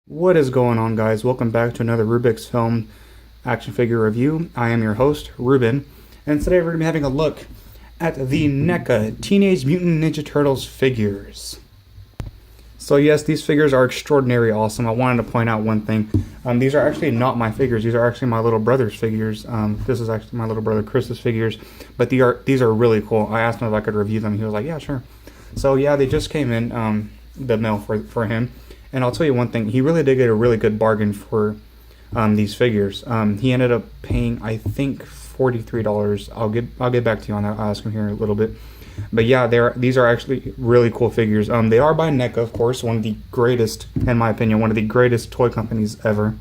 What is going on, guys? Welcome back to another Rubik's Film action figure review. I am your host, Ruben, and today we're going to be having a look at the NECA Teenage Mutant Ninja Turtles figures. So yes, these figures are extraordinarily awesome. I wanted to point out one thing. These are actually not my figures. These are actually my little brother's figures. This is actually my little brother Chris's figures, but these are really cool. I asked him if I could review them. He was like, yeah, sure. So yeah, they just came in the mail for him. And I'll tell you one thing, he really did get a really good bargain for these figures. He ended up paying, I think, $43. I'll get back to you on that. I'll ask him here in a little bit. But yeah, these are actually really cool figures. They are by NECA, of course, one of the greatest, in my opinion, one of the greatest toy companies ever.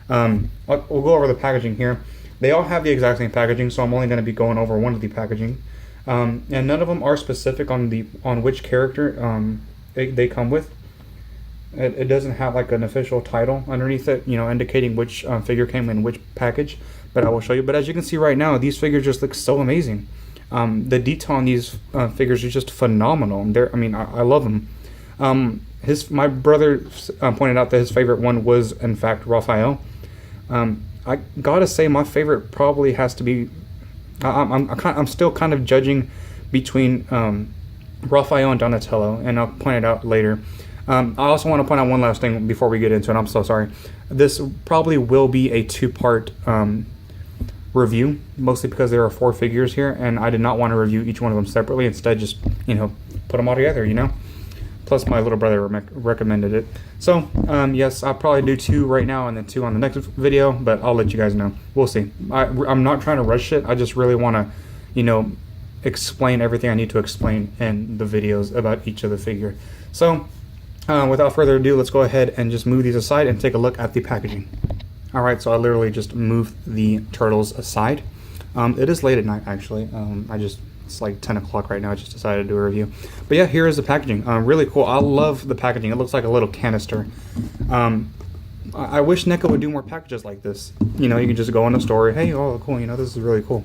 We'll go over the packaging here. They all have the exact same packaging, so I'm only going to be going over one of the packaging. And none of them are specific on which character they come with. It doesn't have like an official title underneath it, indicating which figure came in which package, but I will show you. But as you can see right now, these figures just look so amazing. The detail on these figures is just phenomenal. I love them. My brother pointed out that his favorite one was, in fact, Raphael. I gotta say, my favorite probably has to be. I'm still kind of judging between Raphael and Donatello, and I'll point it out later. I also want to point out one last thing before we get into it. I'm so sorry. This probably will be a two-part review, mostly because there are 4 figures here, and I did not want to review each one of them separately. Instead, just, put them all together, Plus, my little brother recommended it. So, yes, I'll probably do 2 right now and then 2 on the next video, but I'll let you guys know. We'll see. I'm not trying to rush it. I just really want to, explain everything I need to explain in the videos about each of the figure. So, without further ado, let's go ahead and just move these aside and take a look at the packaging. Alright, so I literally just moved the turtles aside. It is late at night, actually. It's like 10 o'clock right now. I just decided to do a review. But yeah, here is the packaging. Really cool. I love the packaging. It looks like a little canister. I wish NECA would do more packages like this. You can just go in the store. Hey, oh, cool. This is really cool.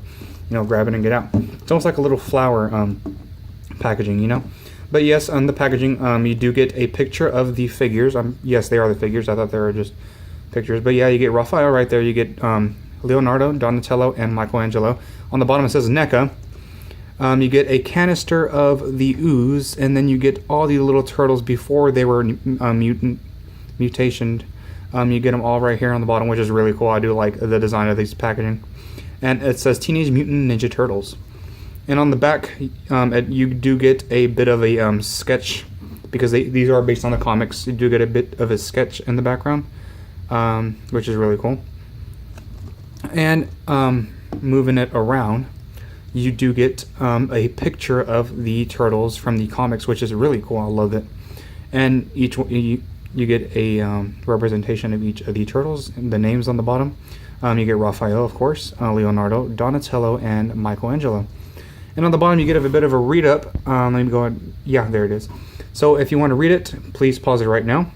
Grab it and get out. It's almost like a little flower packaging, But yes, on the packaging, you do get a picture of the figures. Yes, they are the figures. I thought they were just pictures. But yeah, you get Raphael right there. You get Leonardo, Donatello, and Michelangelo. On the bottom it says NECA. You get a canister of the ooze, and then you get all the little turtles before they were mutationed. You get them all right here on the bottom, which is really cool. I do like the design of these packaging. And it says Teenage Mutant Ninja Turtles. And on the back, you do get a bit of a sketch, because these are based on the comics. You do get a bit of a sketch in the background, which is really cool. And moving it around, you do get a picture of the turtles from the comics, which is really cool. I love it. And each one, you get a representation of each of the turtles, and the names on the bottom. You get Raphael, of course, Leonardo, Donatello, and Michelangelo. And on the bottom, you get a bit of a read-up. Let me go ahead. Yeah, there it is. So if you want to read it, please pause it right now,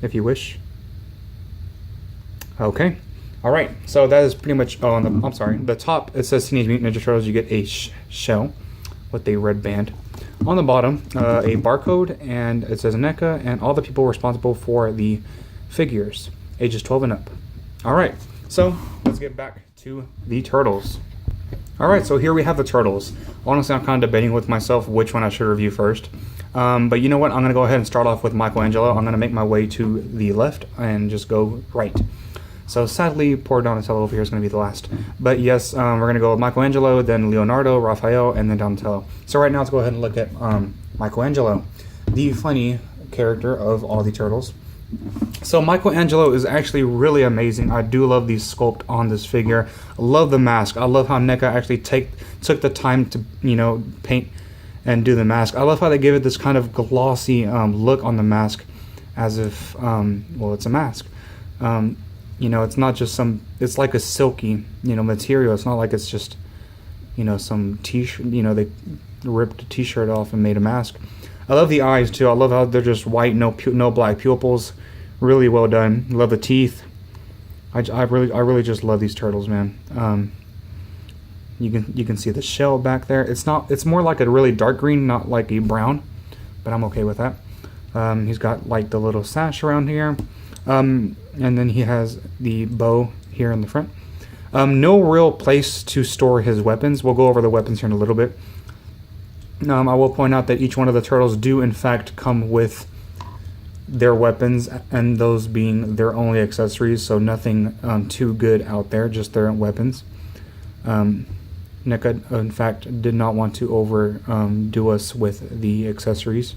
if you wish. Okay. All right. So that is pretty much. Oh, I'm sorry. The top, it says Teenage Mutant Ninja Turtles. You get a shell with a red band. On the bottom, a barcode, and it says NECA, and all the people responsible for the figures, ages 12 and up. All right. So let's get back to the turtles. Alright, so here we have the turtles. Honestly, I'm kind of debating with myself which one I should review first. But you know what? I'm going to go ahead and start off with Michelangelo. I'm going to make my way to the left and just go right. So sadly, poor Donatello over here is going to be the last. But yes, we're going to go with Michelangelo, then Leonardo, Raphael, and then Donatello. So right now, let's go ahead and look at Michelangelo, the funny character of all the turtles. So Michelangelo is actually really amazing. I do love the sculpt on this figure. I love the mask. I love how NECA actually took the time to paint and do the mask. I love how they give it this kind of glossy look on the mask, as if well, it's a mask. It's not just it's like a silky material. It's not like it's just some t-shirt. They ripped a t-shirt off and made a mask. I love the eyes too. I love how they're just white, no black pupils. Really well done. Love the teeth. I really just love these turtles, man. You can see the shell back there. It's more like a really dark green, not like a brown, but I'm okay with that. He's got like the little sash around here. And then he has the bow here in the front. No real place to store his weapons. We'll go over the weapons here in a little bit. I will point out that each one of the turtles do in fact come with their weapons, and those being their only accessories, so nothing too good out there, just their weapons. NECA, in fact, did not want to overdo us with the accessories.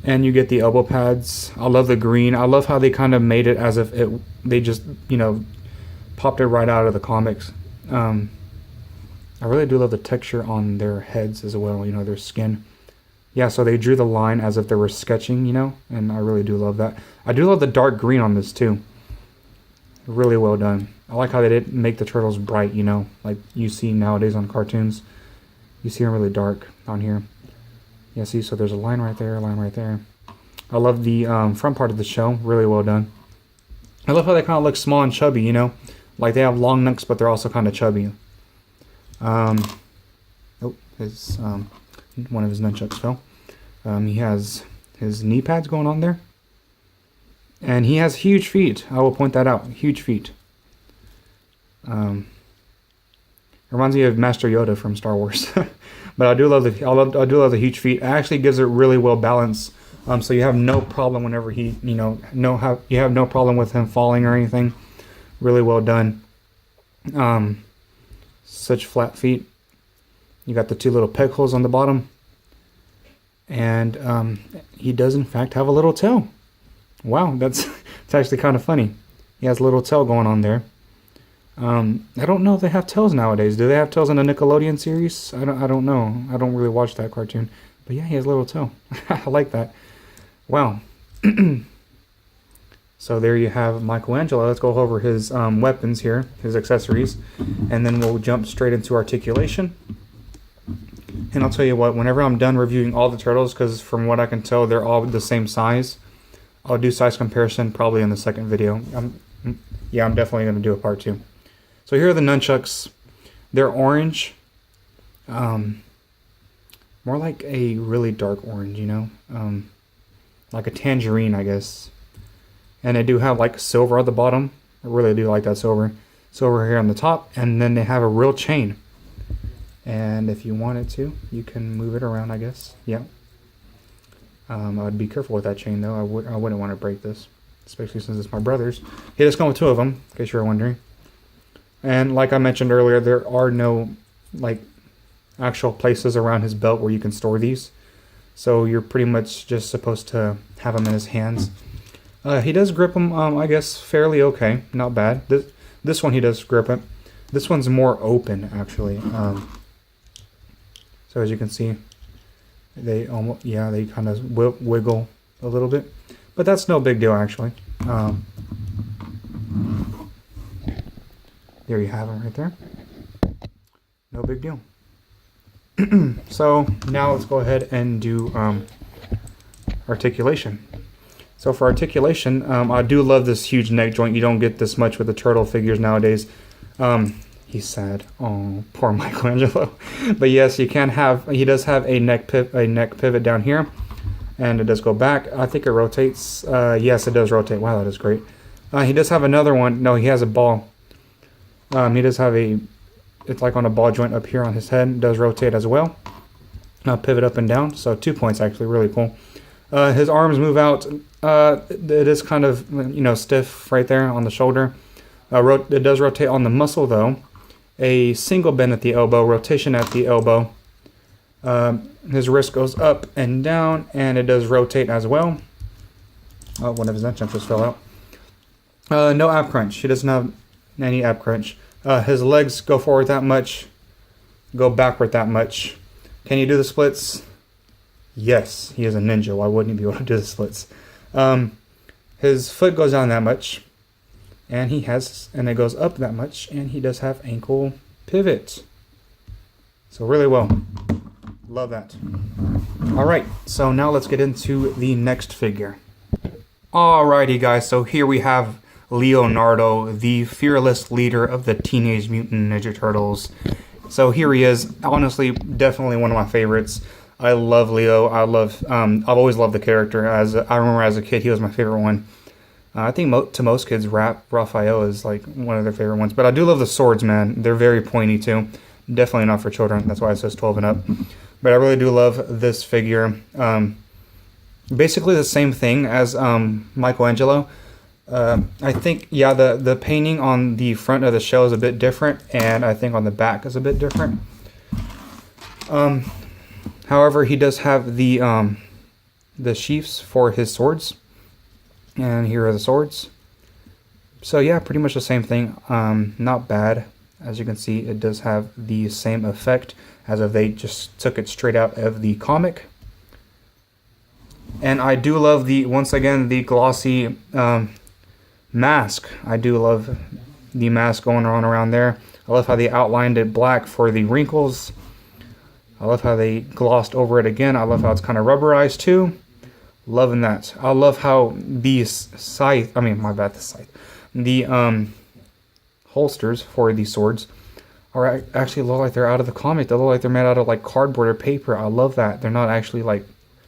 And you get the elbow pads. I love the green. I love how they kind of made it as if they just, popped it right out of the comics. I really do love the texture on their heads as well, their skin. Yeah, so they drew the line as if they were sketching, and I really do love that. I do love the dark green on this too. Really well done. I like how they didn't make the turtles bright, like you see nowadays on cartoons. You see them really dark on here. Yeah, see, so there's a line right there, a line right there. I love the front part of the shell. Really well done. I love how they kind of look small and chubby, like they have long necks, but they're also kind of chubby. His one of his nunchucks fell. He has his knee pads going on there. And he has huge feet. I will point that out. Huge feet. Reminds me of Master Yoda from Star Wars. But I do love the huge feet. It actually gives it really well balanced. So you have no problem whenever he, you have no problem with him falling or anything. Really well done. Such flat feet. You got the two little peg holes on the bottom. And he does in fact have a little tail. Wow, it's actually kind of funny. He has a little tail going on there. I don't know if they have tails nowadays. Do they have tails in the Nickelodeon series? I don't know. I don't really watch that cartoon. But yeah, he has a little tail. I like that. Wow. So there you have Michelangelo. Let's go over his weapons here, his accessories, and then we'll jump straight into articulation. And I'll tell you what, whenever I'm done reviewing all the turtles, because from what I can tell, they're all the same size, I'll do size comparison probably in the second video. I'm definitely going to do a part 2. So here are the nunchucks. They're orange. More like a really dark orange, like a tangerine, I guess. And they do have like silver at the bottom. I really do like that silver. Silver here on the top. And then they have a real chain. And if you wanted to, you can move it around, I guess. Yeah. I'd be careful with that chain, though. I wouldn't want to break this, especially since it's my brother's. He does come with 2 of them, in case you're wondering. And like I mentioned earlier, there are no actual places around his belt where you can store these. So you're pretty much just supposed to have them in his hands. He does grip them, I guess, fairly okay. Not bad. This one he does grip it. This one's more open, actually. So as you can see, they kind of wiggle a little bit, but that's no big deal actually. There you have it right there. No big deal. So now let's go ahead and do articulation. So for articulation, I do love this huge neck joint. You don't get this much with the turtle figures nowadays. He's sad. Oh, poor Michelangelo. But yes, he does have a neck pivot down here, and it does go back. I think it rotates. Yes, it does rotate. Wow, that is great. He does have another one. No, he has a ball. He does have it's like on a ball joint up here on his head. It does rotate as well. Pivot up and down. So 2 points actually, really cool. His arms move out. It is kind of stiff right there on the shoulder. It does rotate on the muscle though. A single bend at the elbow, rotation at the elbow. His wrist goes up and down, and it does rotate as well. Oh, one of his nunchucks just fell out. No ab crunch. He doesn't have any ab crunch. His legs go forward that much, go backward that much. Can you do the splits? Yes, he is a ninja. Why wouldn't he be able to do the splits? His foot goes down that much. And it goes up that much, and he does have ankle pivot. So really well. Love that. All right, so now let's get into the next figure. Alrighty guys, so here we have Leonardo, the fearless leader of the Teenage Mutant Ninja Turtles. So here he is, honestly, definitely one of my favorites. I love Leo. I've always loved the character. I remember as a kid, he was my favorite one. I think to most kids, Raphael is like one of their favorite ones. But I do love the swords, man. They're very pointy too. Definitely not for children. That's why it says 12 and up. But I really do love this figure. Basically the same thing as Michelangelo. I think, yeah, the painting on the front of the shell is a bit different, and I think on the back is a bit different. However, he does have the sheaths for his swords, and here are the swords. So yeah, pretty much the same thing. Not bad. As you can see, it does have the same effect as if they just took it straight out of the comic. And I do love once again, the glossy mask. I do love the mask going on around there. I love how they outlined it black for the wrinkles. I love how they glossed over it again. I love how it's kind of rubberized too. Loving that. I love how the holsters for these swords are actually look like they're out of the comic. They look like they're made out of like cardboard or paper. I love that. They're not actually like,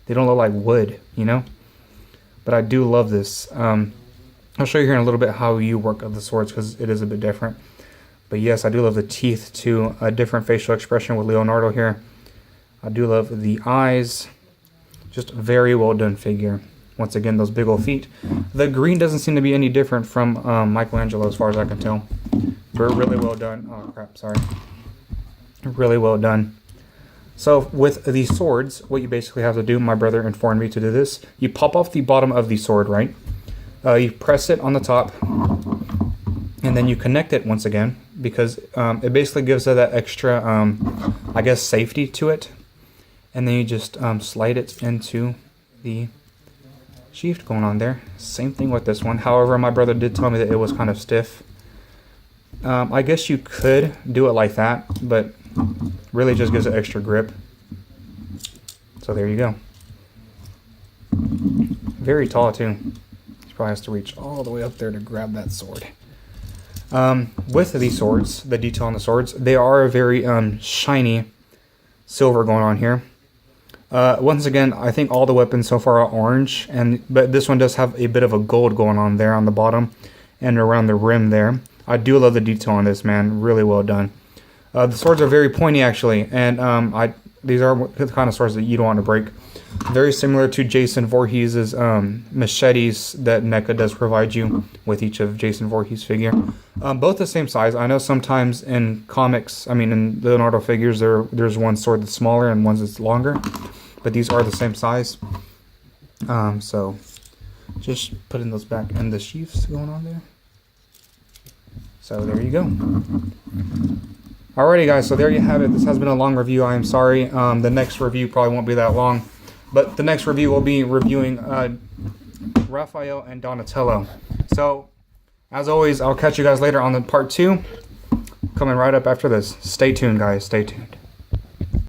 they don't look like wood, you know? But I do love this. I'll show you here in a little bit how you work of the swords because it is a bit different. But yes, I do love the teeth too. A different facial expression with Leonardo here. I do love the eyes. Just a very well done figure. Once again, those big old feet. The green doesn't seem to be any different from Michelangelo as far as I can tell. But really well done. Oh crap, sorry. Really well done. So with these swords, what you basically have to do, my brother informed me to do this. You pop off the bottom of the sword, right? You press it on the top. And then you connect it once again. Because it basically gives it that extra, I guess, safety to it. And then you just slide it into the sheath going on there. Same thing with this one. However, my brother did tell me that it was kind of stiff. I guess you could do it like that, but really just gives it extra grip. So there you go. Very tall too. He probably has to reach all the way up there to grab that sword. With these swords, the detail on the swords, they are very shiny silver going on here. Once again, I think all the weapons so far are orange, but this one does have a bit of a gold going on there on the bottom and around the rim there. I do love the detail on this, man. Really well done. The swords are very pointy, actually, and these are the kind of swords that you don't want to break. Very similar to Jason Voorhees' machetes that NECA does provide you with each of Jason Voorhees' figure. Both the same size. I know sometimes in comics, in Leonardo figures, there's one sword that's smaller and one that's longer. But these are the same size. So just putting those back in the sheaths going on there. So there you go. Alrighty guys, so there you have it. This has been a long review. I am sorry. The next review probably won't be that long. But the next review will be reviewing Raphael and Donatello. So, as always, I'll catch you guys later on the part 2. Coming right up after this. Stay tuned, guys. Stay tuned.